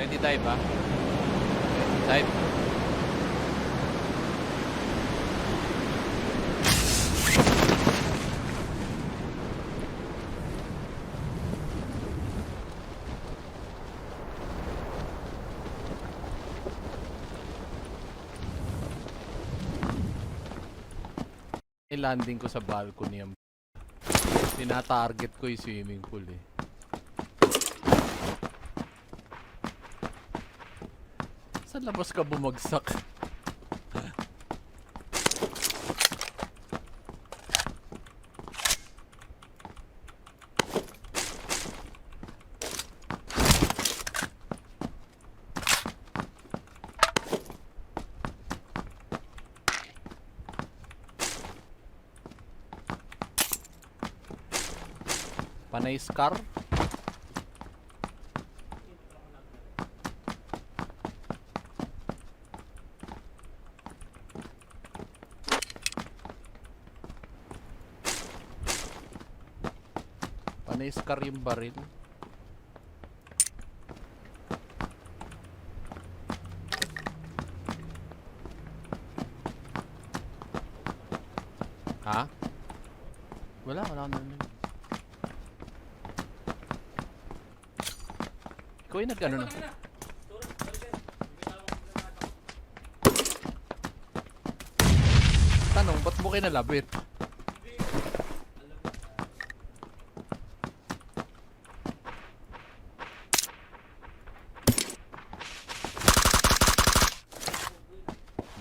Ready dive ha? Dive. Landing ko sa balcony yung tinatarget ko yung swimming pool eh. Sa labas ka bumagsak. Panay scar. Panay scar yung baril. Ha? Wala akong narinig. Ikaw yung nag-ano na. Tanong, ba't mo kinalabit?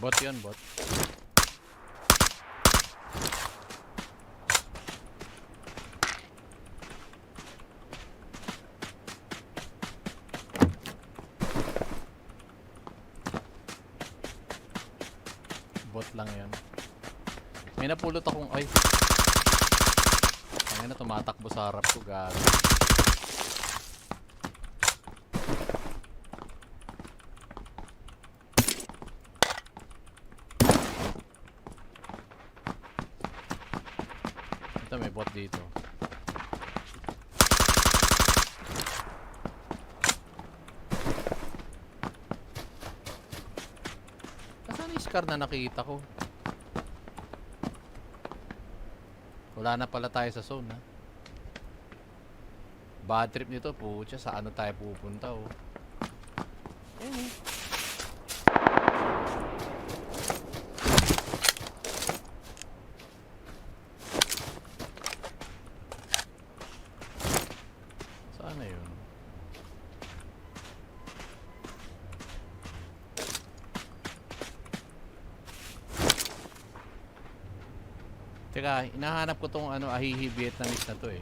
Bot yun, bot. Bot lang yan. May napulot akong... Ay! Ang na tumatakbo sa harap ko, gago. Ito, may bot dito. Scar na nakita ko. Wala na pala tayo sa zone ha. Bad trip nito po. Sa ano tayo pupunta oh. Saan na yun? Teka, inahanap ko tong ano, Ahihi Vietnamese na to eh.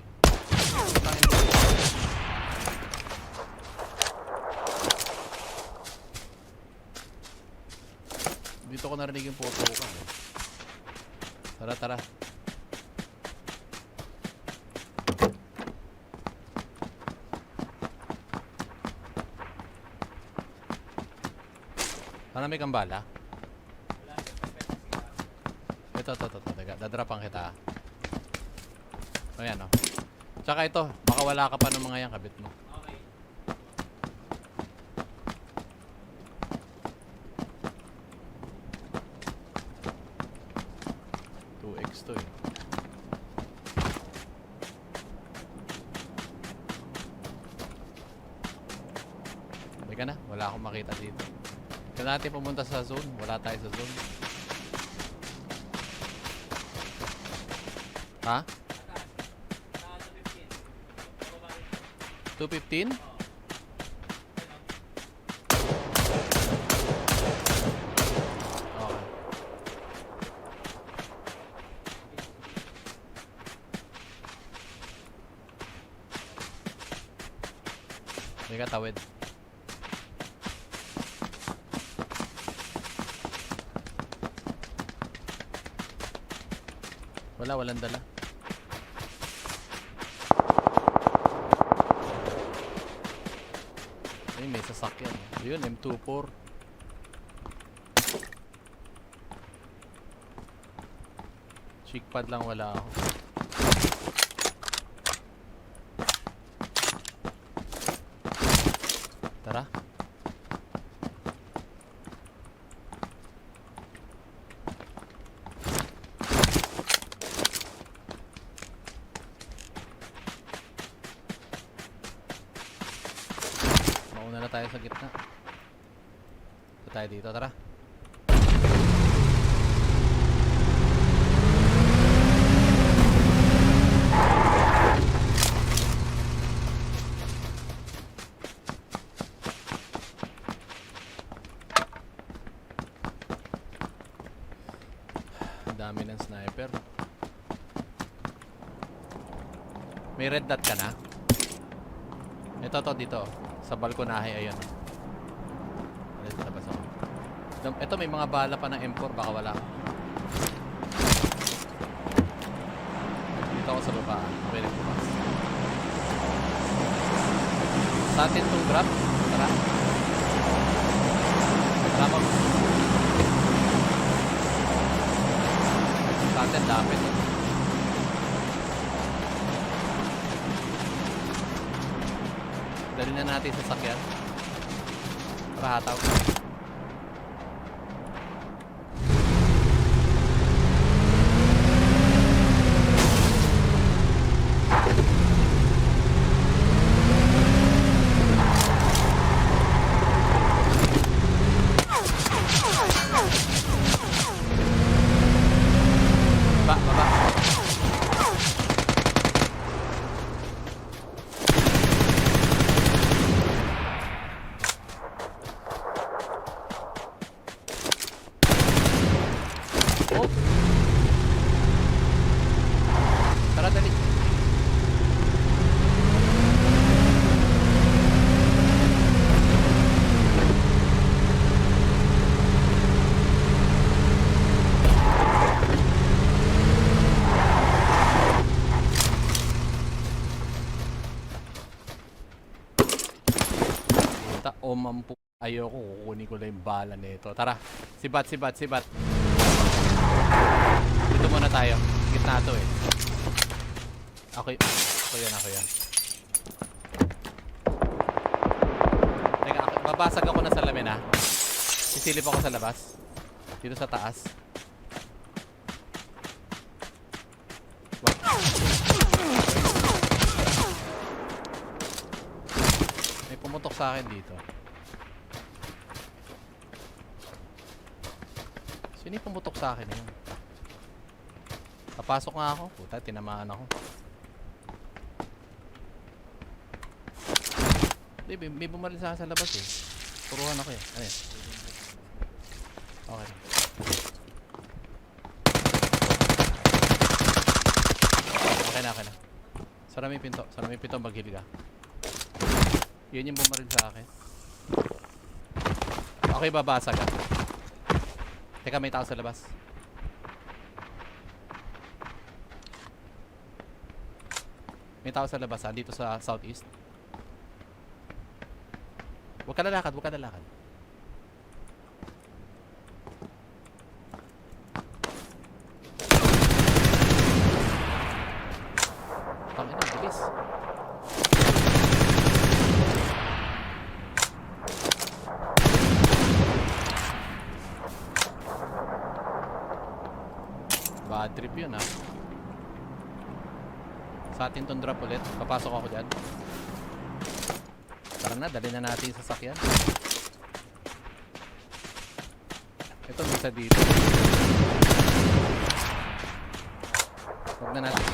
Dito ko narinig yung photo ko eh. Tara, tara. Sana may kambala? Ito. Dadrapan kita. Ayan o. Tsaka ito, baka wala ka pa ng mga yan, kabit mo. Okay. 2x to eh. Teka na, wala akong makita dito. Kaya natin pumunta sa zone, wala tayo sa zone. Ha? 215? Okay. Hindi ka tawid. Walang dala. Ay, may sasakyan. Yun, M24. Cheek pad lang wala ako. Tara. Una na tayo sa gitna. Ito tayo dito, tara. Ang dami ng sniper. May red dot ka na? Ito to dito. Sa balkonahe, ayun. Dito sa labas ako. Ito may mga bala pa ng M4, baka wala. Dito ako sa baba. Okay, nagbukas. Sa atin itong drop. Tara. Tara mo. Sa atin, dapit. Dali na natin sa sakyan. Para hataw. Baba. Oh. Tara, dali. O mampu. Ayoko, kukunin ko lang yung bala nito. Tara, sibat. Dito muna tayo. Gitna to eh. Ako yan. Teka, babasag ako na salamin ha. Sisilip ako sa labas. Dito sa taas. May pumutok sa akin dito. Sino yung pumutok sa akin yun? Papasok nga ako. Puta, tinamaan ako. Hindi, may bumaril sa akin sa labas eh. Puruhan ako eh. Ayan. Okay. Okay na. Sara may pinto. Maghili ka. Yun yung bumaril sa akin. Okay, babasag ka. Teka, may tao sa labas. May tao sa labas ha, dito sa southeast. Huwag ka lalakad. Tangin na, bilis. Bad trip yun ha. Sa atin tong drop ulit. Papasok ako dyan. Tara na, dali na natin sa sasakyan. Ito may isa dito. Huwag na natin.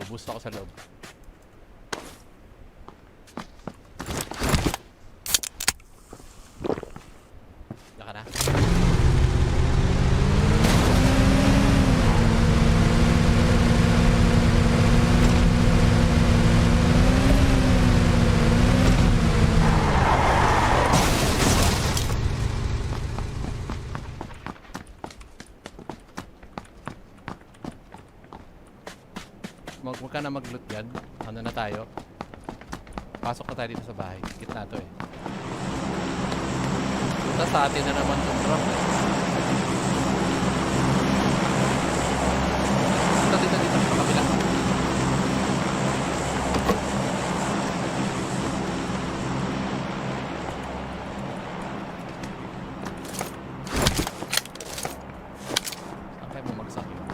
Buboost ako sa loob. Daka na. Huwag ka na mag-loot yan. Ano na tayo? Pasok na tayo dito sa bahay. Gitna to eh. Puta, sa atin na naman itong drop. Dito. Sa kabila. Saan kayo bumagsak yun?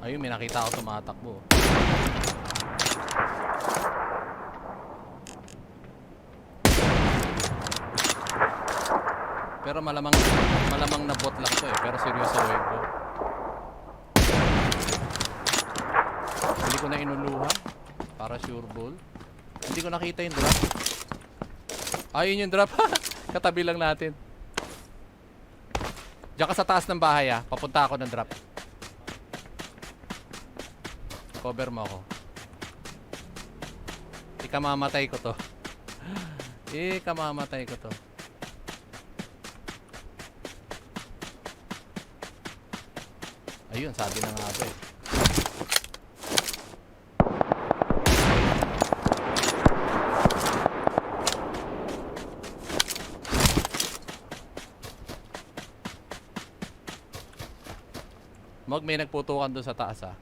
Ayun, may nakita ako tumatakbo. Pero malamang na bot lang to eh. Pero seryoso ko. Hindi ko na inuluhan. Para sure ball. Hindi ko nakita yung drop. Ayun yung drop. Katabi lang natin. Diyan ka sa taas ng bahay ah. Papunta ako ng drop. Cover mo ako. Ikamamatay ko to. Ikamamatay ko to. Ayun, sabi na nga ba eh. May nagputukan doon sa taas ah.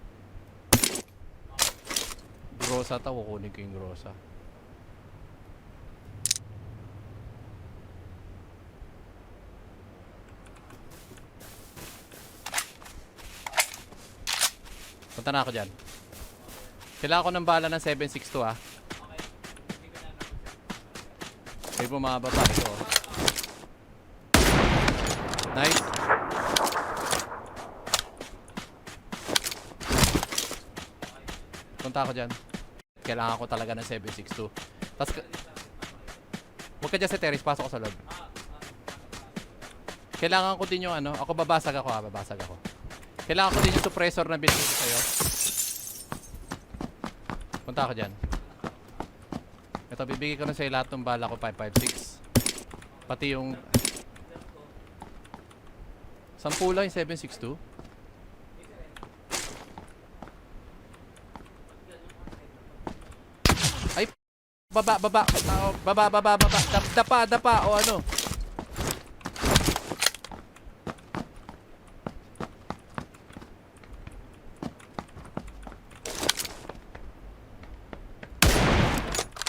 Grosa ta, kukunin ko yung grosa. Punta na ako dyan. Kailangan ko ng bala ng 7.62 ah. May bumaba pa ito oh. Nice. Punta ako dyan. Kailangan ko talaga ng 7.62. Tapos huwag ka dyan sa terrace, pasok ko sa loob. Kailangan ko din yung ano. Ako babasag ako ha, babasag ako. Kailangan ko din yung suppressor na binigay ko sa'yo. Punta ako dyan. Ito, bibigay ko na sa'yo lahat ng bala ko, 5.56. Pati yung 10 lang yung 7.62. Ay, baba. Dapa, o ano.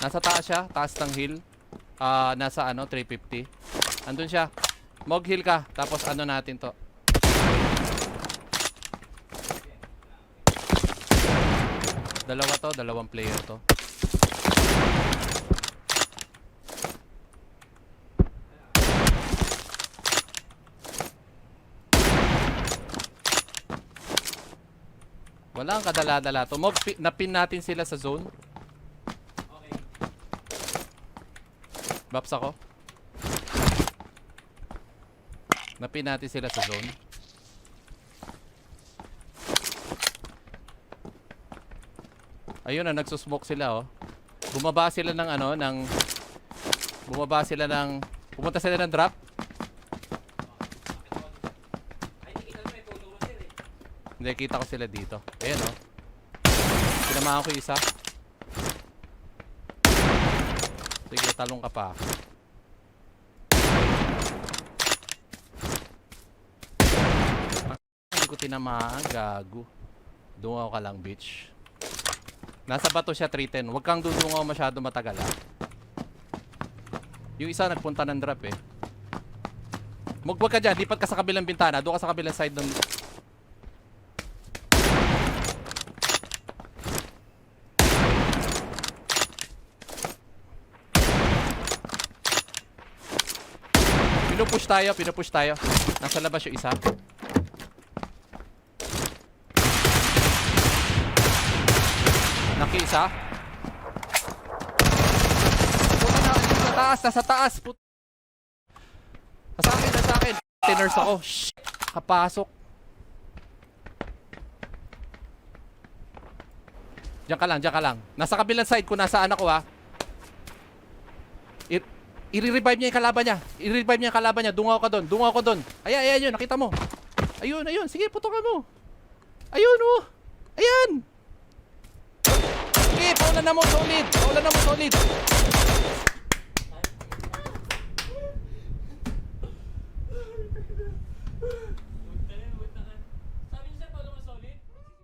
Nasa taas siya, taas ng hill. Nasa ano, 350. Andun siya. Mog hill ka, tapos ano natin to. Dalawa to, dalawang player to. Wala ang kadala-dala to. Mog, napin natin sila sa zone. Baps ako. Napin natin sila sa zone. Ayun na, nagsusmoke sila oh. Bumaba sila ng ano, pumunta sila ng drop. Hindi, kita ko sila dito. Ayan oh. Pinamahan ko isa. Sige, talong ka pa. Hindi ko tinamaan, gago. Dungaw ka lang, bitch. Nasa bato siya, 310. Huwag kang dudungaw masyado matagal, ha. Yung isa nagpunta ng drop, eh. Huwag ka dyan, lipat ka sa kabilang bintana. Doon ka sa kabilang side ng... Pinupush tayo. Nasa labas yung isa. Naki-isa. Puta na, nasa taas. Nasa akin. Tiners ako. Shhh. Kapasok. Diyan ka lang. Nasa kabilang side kung nasaan ako ha. I-revive niya yung kalaban niya. Dungaw ka doon. Ayan yun. Nakita mo. Ayun. Sige, putokan mo. Ayun, oh. Ayan. Sige, paulan na mo. Solid.